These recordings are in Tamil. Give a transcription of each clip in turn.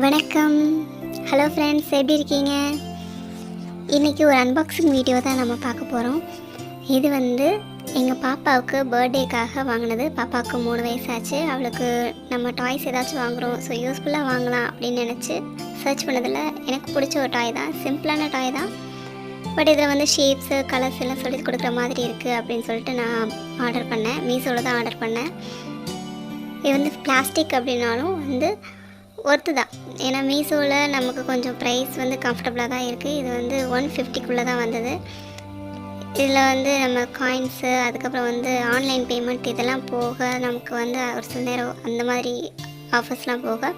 வணக்கம். ஹலோ ஃப்ரெண்ட்ஸ், எப்படி இருக்கீங்க? இன்றைக்கி ஒரு அன்பாக்சிங் வீடியோ தான் நம்ம பார்க்க போகிறோம். இது வந்து எங்கள் பாப்பாவுக்கு பர்த்டேக்காக வாங்கினது. பாப்பாவுக்கு 3 வயசாச்சு. அவளுக்கு நம்ம டாய்ஸ் ஏதாச்சும் வாங்குகிறோம், ஸோ யூஸ்ஃபுல்லாக வாங்கலாம் அப்படின்னு நினச்சி சர்ச் பண்ணதில் எனக்கு பிடிச்ச ஒரு டாய் தான். சிம்பிளான டாய் தான், பட் இதில் வந்து ஷேப்ஸு கலர்ஸ் எல்லாம் சொல்லி கொடுக்குற மாதிரி இருக்குது அப்படின்னு சொல்லிட்டு நான் ஆர்டர் பண்ணேன். மீஷோவில் தான் ஆர்டர் பண்ணேன். இது வந்து பிளாஸ்டிக் அப்படின்னாலும் வந்து ஒர்த்து தான். ஏன்னா மீஷோவில் நமக்கு கொஞ்சம் ப்ரைஸ் வந்து கம்ஃபர்டபுளாக தான் இருக்குது. இது வந்து 150க்குள்ளே தான் வந்தது. இதில் வந்து நம்ம காயின்ஸு, அதுக்கப்புறம் வந்து ஆன்லைன் பேமெண்ட் இதெல்லாம் போக நமக்கு வந்து ஒரு சில நேரம் அந்த மாதிரி ஆஃபர்ஸ்லாம் போக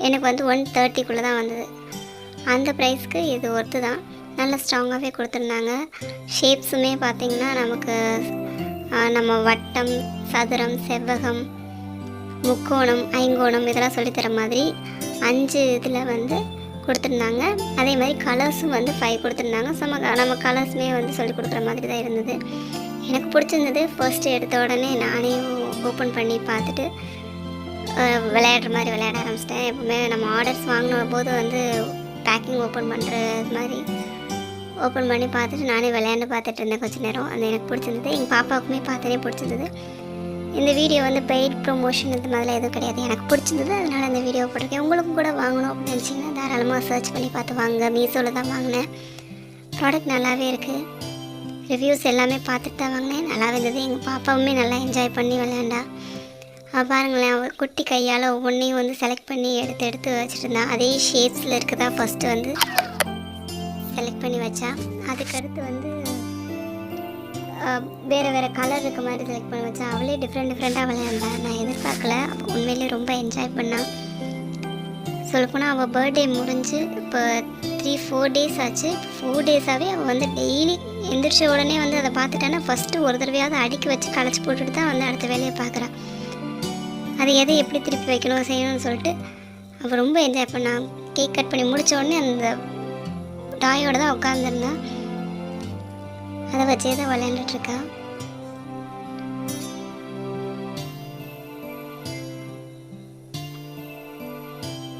எனக்கு வந்து 130க்குள்ளே தான் வந்தது. அந்த ப்ரைஸ்க்கு இது ஒர்த்து தான். நல்லா ஸ்ட்ராங்காகவே கொடுத்துருந்தாங்க. ஷேப்ஸுமே பார்த்திங்கன்னா நமக்கு நம்ம வட்டம், சதுரம், செவ்வகம், முக்கோணம், ஐங்கோணம் இதெல்லாம் சொல்லித்தர மாதிரி 5 இதில் வந்து கொடுத்துருந்தாங்க. அதே மாதிரி கலர்ஸும் வந்து 5 கொடுத்துருந்தாங்க. நம்ம கலர்ஸுமே வந்து சொல்லி கொடுக்குற மாதிரி தான் இருந்தது. எனக்கு பிடிச்சிருந்தது. ஃபர்ஸ்ட்டு எடுத்த உடனே நானே ஓப்பன் பண்ணி பார்த்துட்டு விளையாடுற மாதிரி விளையாட ஆரம்பிச்சிட்டேன். எப்போவுமே நம்ம ஆர்டர்ஸ் வாங்கின போது வந்து பேக்கிங் ஓப்பன் பண்ணுற மாதிரி ஓப்பன் பண்ணி பார்த்துட்டு நானே விளையாண்டு பார்த்துட்டு இருந்தேன் கொஞ்சம் நேரம். அது எனக்கு பிடிச்சிருந்தது. எங்கள் பாப்பாவுக்குமே பார்த்தனே பிடிச்சிருந்தது. இந்த வீடியோ வந்து பெய்ட் ப்ரொமோஷன் இது மாதிரிலாம் எதுவும் கிடையாது. எனக்கு பிடிச்சிருந்தது, அதனால் இந்த வீடியோ போட்டிருக்கேன். உங்களுக்கும் கூட வாங்கணும் அப்படின்னு நினச்சிங்கன்னா தாராளமாக சர்ச் பண்ணி பார்த்து வாங்க. மீஷோவில் தான் வாங்கினேன். ப்ராடக்ட் நல்லாவே இருக்குது. ரிவ்யூஸ் எல்லாமே பார்த்துட்டு தான் வாங்கினேன். நல்லாவே இருந்தது. எங்கள் பாப்பாவுமே நல்லா என்ஜாய் பண்ணி விளையாண்டா. பாருங்களேன், அவள் குட்டி கையால் ஒவ்வொன்றையும் வந்து செலக்ட் பண்ணி எடுத்து வச்சுட்டு இருந்தா. அதே ஷேப்ஸில் இருக்குதா ஃபஸ்ட்டு வந்து செலக்ட் பண்ணி வச்சா. அதுக்கடுத்து வந்து வேறு கலர் இருக்க மாதிரி செலக்ட் பண்ணி வச்சா. அவளே டிஃப்ரெண்ட்டாக விளையாண்டா. நான் எதிர்பார்க்கல. அப்போ உண்மையிலே ரொம்ப என்ஜாய் பண்ணான். சொல்லப்போனால் அவள் பர்த்டே முடிஞ்சு இப்போ 3-4 டேஸ் ஆச்சு. 4 டேஸாகவே அவள் வந்து டெய்லி எந்திரிச்ச உடனே வந்து அதை பார்த்துட்டானா ஃபஸ்ட்டு ஒரு தடவையாவது அடுக்கி வச்சு களைச்சி போட்டுட்டு தான் வந்து அடுத்த வேலையை பார்க்குறான். அதை எதை எப்படி திருப்பி வைக்கணும் செய்யணும்னு சொல்லிட்டு அவள் ரொம்ப என்ஜாய் பண்ணான். கேக் கட் பண்ணி முடித்த உடனே அந்த டாயோடு தான் உட்காந்துருந்தான். அதை வச்சே தான் விளையாண்டுட்ருக்கா.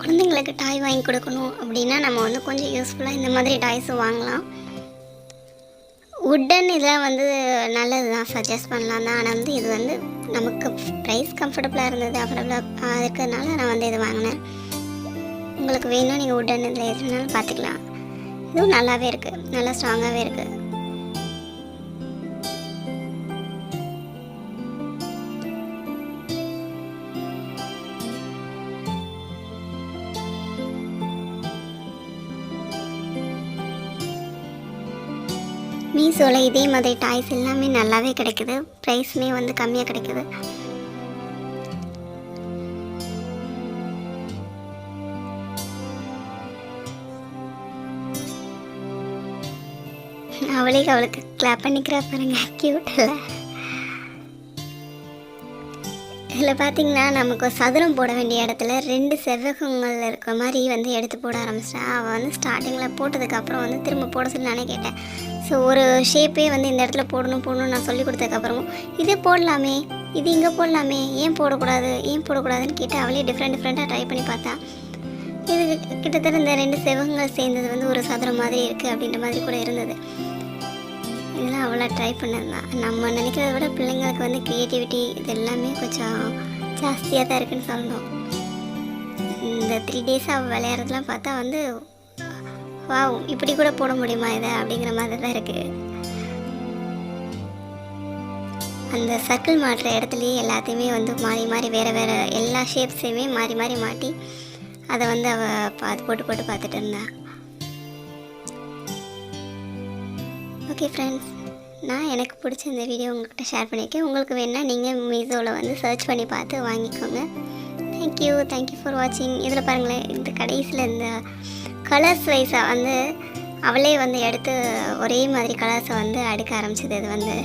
குழந்தைங்களுக்கு டாய் வாங்கி கொடுக்கணும் அப்படின்னா நம்ம வந்து கொஞ்சம் யூஸ்ஃபுல்லாக இந்த மாதிரி டாய்ஸும் வாங்கலாம். உட்டன் இதெல்லாம் வந்து நல்லது தான், சஜஸ்ட் பண்ணலாம் தான். ஆனால் வந்து இது வந்து நமக்கு ப்ரைஸ் கம்ஃபர்டபுளாக இருந்தது, அஃபோர்டபுளாக இருக்கிறதுனால நான் வந்து இது வாங்கினேன். உங்களுக்கு வேணும் நீங்கள் உட்டன் இதில் எதுனாலும் பார்த்துக்கலாம். இதுவும் நல்லாவே இருக்குது, நல்லா ஸ்ட்ராங்காகவே இருக்குது. மீஷோவில் இதே மாதிரி டாய்ஸ் எல்லாமே நல்லாவே கிடைக்குது. ப்ரைஸுமே வந்து கம்மியாக கிடைக்குது. அவளுக்கு கிளாப் பண்ணிக்கிறா பாருங்க, க்யூட்டில். இதில் பார்த்திங்கன்னா நமக்கு சதுரம் போட வேண்டிய இடத்துல 2 செவ்வகங்கள் இருக்கிற மாதிரி வந்து எடுத்து போட ஆரம்பிச்சிட்டா. அவள் வந்து ஸ்டார்டிங்கில் போட்டதுக்கப்புறம் வந்து திரும்ப போட சொல்லி நானே கேட்டேன். ஸோ ஒரு ஷேப்பே வந்து இந்த இடத்துல போடணும் நான் சொல்லி கொடுத்ததுக்கப்புறமும் இதே போடலாமே, இது இங்கே போடலாமே, ஏன் போடக்கூடாதுன்னு கேட்டு அவளே டிஃப்ரெண்ட்டாக ட்ரை பண்ணி பார்த்தா. இது கிட்டத்தட்ட இந்த 2 செவ்வகங்கள் சேர்ந்தது வந்து ஒரு சதுரம் மாதிரி இருக்குது அப்படின்ற மாதிரி கூட இருந்தது. இதெல்லாம் அவ்வளோ ட்ரை பண்ணதான். நம்ம நினைக்கிறத விட பிள்ளைங்களுக்கு வந்து க்ரியேட்டிவிட்டி இது எல்லாமே கொஞ்சம் ஜாஸ்தியாக தான் இருக்குதுன்னு சொல்லணும். இந்த 3 டேஸாக விளையாடுறதுலாம் பார்த்தா வந்து வாவ், இப்படி கூட போட முடியுமா இதை அப்படிங்கிற மாதிரி தான் இருக்குது. அந்த சர்க்கிள் மாட்டுற இடத்துலையே எல்லாத்தையுமே வந்து மாறி வேறு எல்லா ஷேப்ஸையுமே மாறி மாட்டி அதை வந்து அவள் போட்டு பார்த்துட்டு இருந்தா. ஓகே ஃப்ரெண்ட்ஸ், நான் எனக்கு பிடிச்ச இந்த வீடியோ உங்கள்கிட்ட ஷேர் பண்ணியிருக்கேன். உங்களுக்கு வேணுன்னா நீங்கள் மீஷோவில் வந்து சர்ச் பண்ணி பார்த்து வாங்கிக்கோங்க. தேங்க்யூ ஃபார் வாட்சிங். இதில் பாருங்களேன், இந்த கடைசியில் இந்த கலர்ஸ் வைஸாக வந்து அவளே வந்து எடுத்து ஒரே மாதிரி கலர்ஸை வந்து அடுக்க ஆரம்பிச்சது. இது வந்து